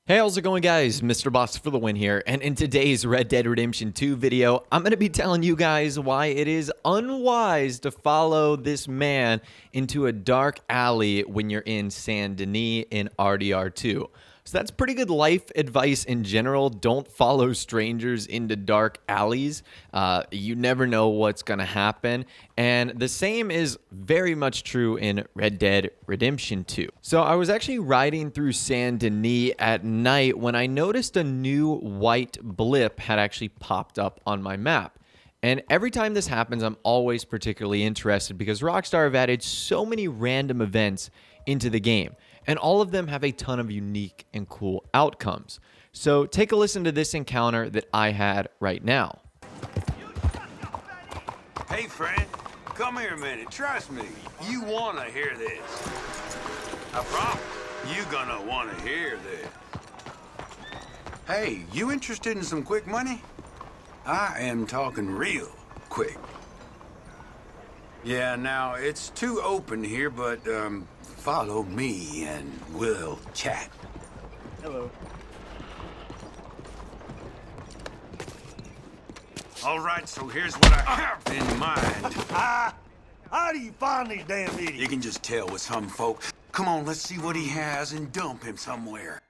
Hey, how's it going, guys? Mr. Boss for the win here, and in today's Red Dead Redemption 2 video, I'm going to be telling you guys why it is unwise to follow this man into a dark alley when you're in Saint Denis in RDR2. So that's pretty good life advice in general. Don't follow strangers into dark alleys. You never know what's going to happen. And the same is very much true in Red Dead Redemption 2. So I was actually riding through Saint Denis at night when I noticed a new white blip had actually popped up on my map. And every time this happens, I'm always particularly interested because Rockstar have added so many random events into the game. And all of them have a ton of unique and cool outcomes. So take a listen to this encounter that I had right now. Hey, friend, come here a minute. Trust me, you want to hear this. I promise, you're gonna want to hear this. Hey, you interested in some quick money? I am talking real quick. Yeah, now, it's too open here, but, follow me and we'll chat. Hello. All right, so here's what I have in mind. How do you find these damn idiots? You can just tell with some folk. Come on, let's see what he has and dump him somewhere.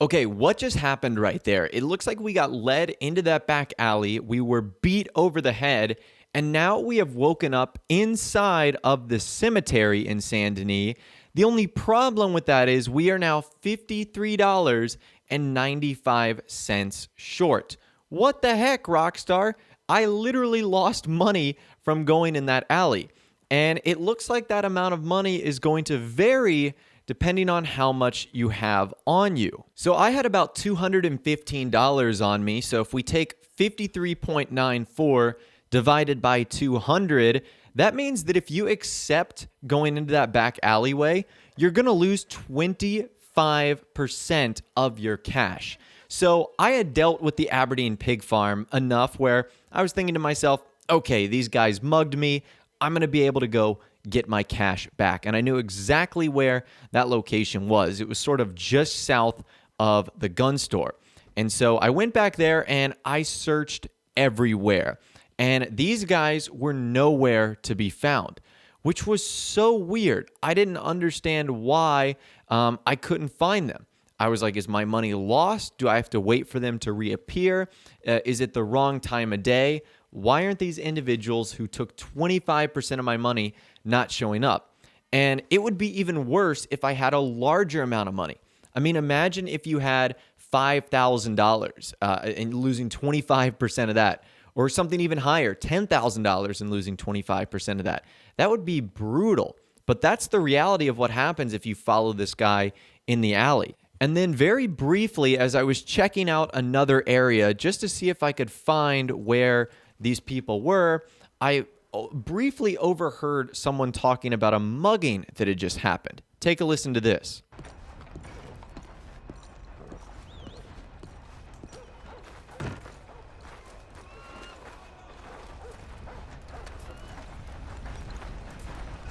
Okay, what just happened right there? It looks like we got led into that back alley, we were beat over the head, and now we have woken up inside of the cemetery in Saint Denis. The only problem with that is we are now $53.95 short. What the heck, Rockstar? I literally lost money from going in that alley. And it looks like that amount of money is going to vary depending on how much you have on you. So I had about $215 on me. So if we take 53.94 divided by 200, that means that if you accept going into that back alleyway, you're gonna lose 25% of your cash. So I had dealt with the Aberdeen pig farm enough where I was thinking to myself, okay, these guys mugged me. I'm gonna be able to go get my cash back. And I knew exactly where that location was. It was sort of just south of the gun store. And so I went back there and I searched everywhere. And these guys were nowhere to be found, which was so weird. I didn't understand why I couldn't find them. I was like, is my money lost? Do I have to wait for them to reappear? Is it the wrong time of day? Why aren't these individuals who took 25% of my money not showing up? And it would be even worse if I had a larger amount of money. I mean, imagine if you had $5,000 and losing 25% of that, or something even higher, $10,000 and losing 25% of that. That would be brutal. But that's the reality of what happens if you follow this guy in the alley. And then very briefly, as I was checking out another area just to see if I could find where these people were, I briefly overheard someone talking about a mugging that had just happened. Take a listen to this.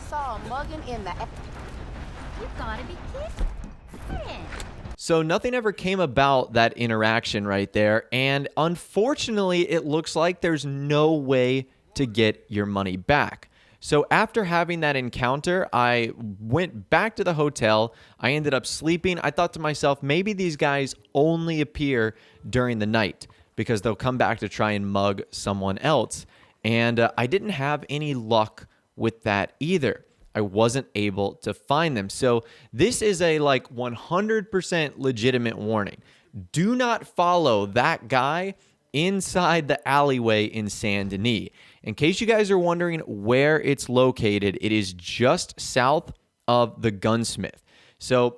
Saw a mugging in the... You gotta be kidding. So nothing ever came about that interaction right there. And unfortunately, it looks like there's no way to get your money back. So after having that encounter, I went back to the hotel. I ended up sleeping. I thought to myself, maybe these guys only appear during the night because they'll come back to try and mug someone else. And I didn't have any luck with that either. I wasn't able to find them. So this is a 100% legitimate warning. Do not follow that guy inside the alleyway in Saint Denis. In case you guys are wondering where it's located, it is just south of the gunsmith. So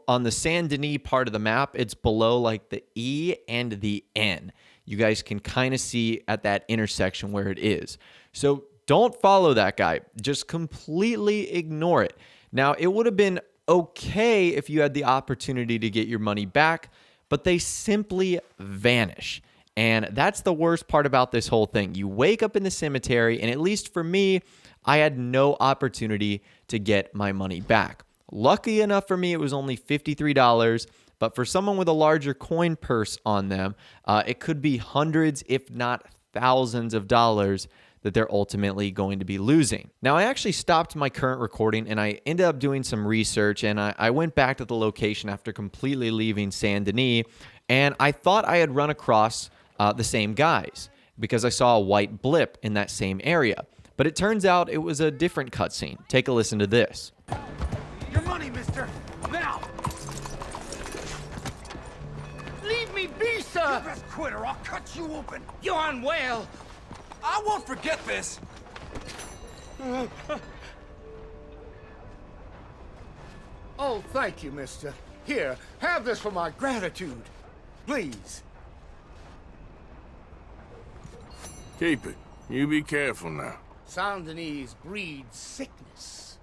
on the Saint Denis part of the map, it's below the E and the N. You guys can kind of see at that intersection where it is. So don't follow that guy. Just completely ignore it. Now, it would have been okay if you had the opportunity to get your money back, but they simply vanish. And that's the worst part about this whole thing. You wake up in the cemetery, and at least for me, I had no opportunity to get my money back. Lucky enough for me, it was only $53, but for someone with a larger coin purse on them, it could be hundreds, if not thousands of dollars that they're ultimately going to be losing. Now, I actually stopped my current recording and I ended up doing some research, and I went back to the location after completely leaving Saint Denis, and I thought I had run across the same guys because I saw a white blip in that same area. But it turns out it was a different cutscene. Take a listen to this. Your money, mister! Now! Leave me be, sir! You best quit or I'll cut you open! You're unwell! I won't forget this. Oh, thank you, mister. Here, have this for my gratitude. Please. Keep it. You be careful now. Saint Denis breeds sickness.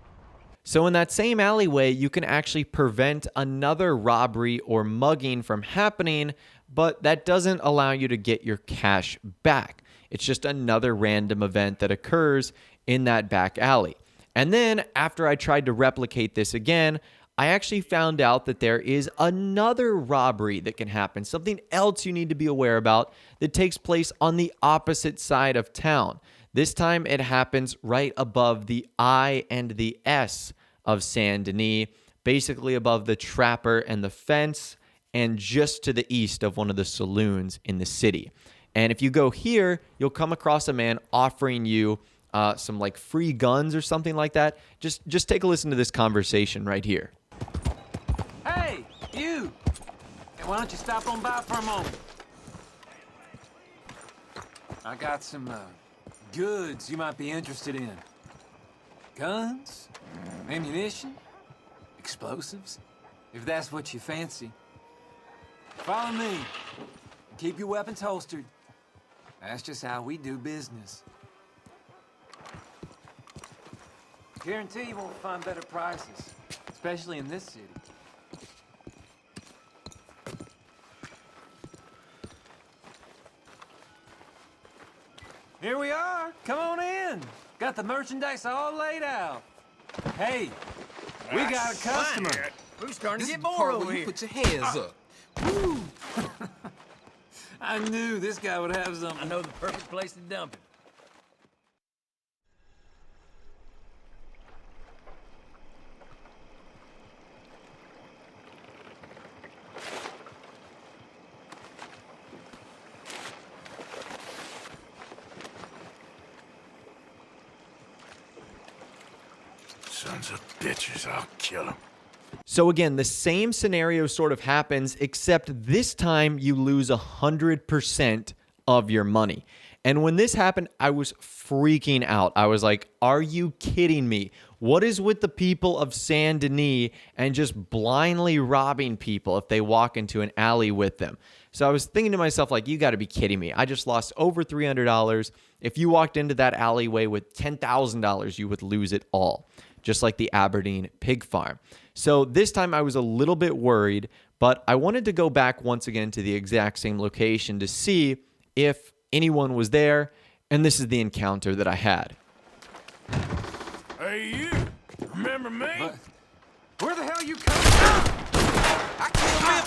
So in that same alleyway, you can actually prevent another robbery or mugging from happening, but that doesn't allow you to get your cash back. It's just another random event that occurs in that back alley. And then after I tried to replicate this again, I actually found out that there is another robbery that can happen, something else you need to be aware about that takes place on the opposite side of town. This time it happens right above the I and the S of Saint Denis, basically above the Trapper and the fence, and just to the east of one of the saloons in the city. And if you go here, you'll come across a man offering you some like free guns or something like that. Just take a listen to this conversation right here. Hey, you! Hey, why don't you stop on by for a moment? I got some goods you might be interested in. Guns, ammunition, explosives, if that's what you fancy. Follow me. Keep your weapons holstered. That's just how we do business. Guarantee you won't find better prices, especially in this city. Here we are. Come on in. Got the merchandise all laid out. Hey, we got a customer. We're starting This to is get the bored part over where you here. put your hands up. Woo! I knew this guy would have something. I know the perfect place to dump it. Sons of bitches, I'll kill them. So again, the same scenario sort of happens, except this time you lose 100% of your money. And when this happened, I was freaking out. I was like, are you kidding me? What is with the people of Saint Denis and just blindly robbing people if they walk into an alley with them? So I was thinking to myself, like, you got to be kidding me. I just lost over $300. If you walked into that alleyway with $10,000, you would lose it all, just like the Aberdeen pig farm. So this time I was a little bit worried, but I wanted to go back once again to the exact same location to see if anyone was there, and this is the encounter that I had. Hey, you! Remember me? But where the hell you coming from? I killed him!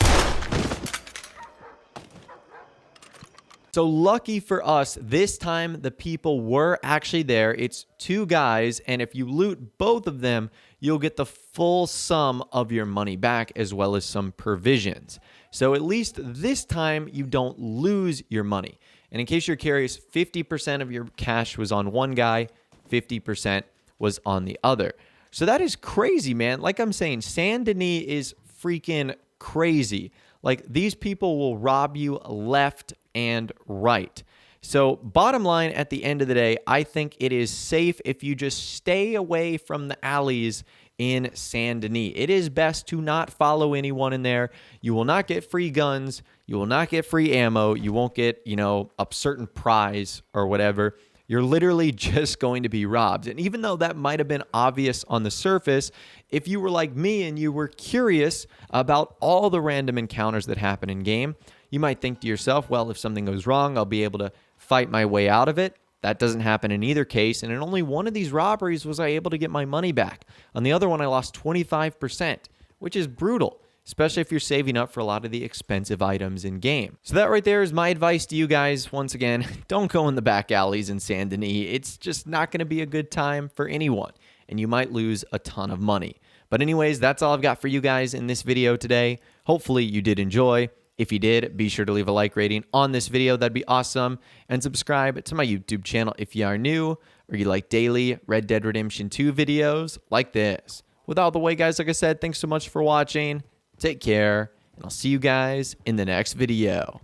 So lucky for us, this time the people were actually there. It's two guys, and if you loot both of them, you'll get the full sum of your money back as well as some provisions. So at least this time you don't lose your money. And in case you're curious, 50% of your cash was on one guy, 50% was on the other. So that is crazy, man. Like I'm saying, Saint Denis is freaking crazy. Like, these people will rob you left and right. So bottom line, at the end of the day, I think it is safe if you just stay away from the alleys in Saint Denis. It is best to not follow anyone in there. You will not get free guns. You will not get free ammo. You won't get, a certain prize or whatever. you're literally just going to be robbed. And even though that might have been obvious on the surface, if you were like me and you were curious about all the random encounters that happen in game, you might think to yourself, well, if something goes wrong, I'll be able to fight my way out of it. That doesn't happen in either case, and in only one of these robberies was I able to get my money back. On the other one, I lost 25%, which is brutal, especially if you're saving up for a lot of the expensive items in game. So that right there is my advice to you guys. Once again, don't go in the back alleys in Saint Denis. It's just not going to be a good time for anyone, and you might lose a ton of money. But anyways, that's all I've got for you guys in this video today. Hopefully you did enjoy. If you did, be sure to leave a like rating on this video. That'd be awesome. And subscribe to my YouTube channel if you are new or you like daily Red Dead Redemption 2 videos like this. With all the way, guys, like I said, thanks so much for watching. Take care, and I'll see you guys in the next video.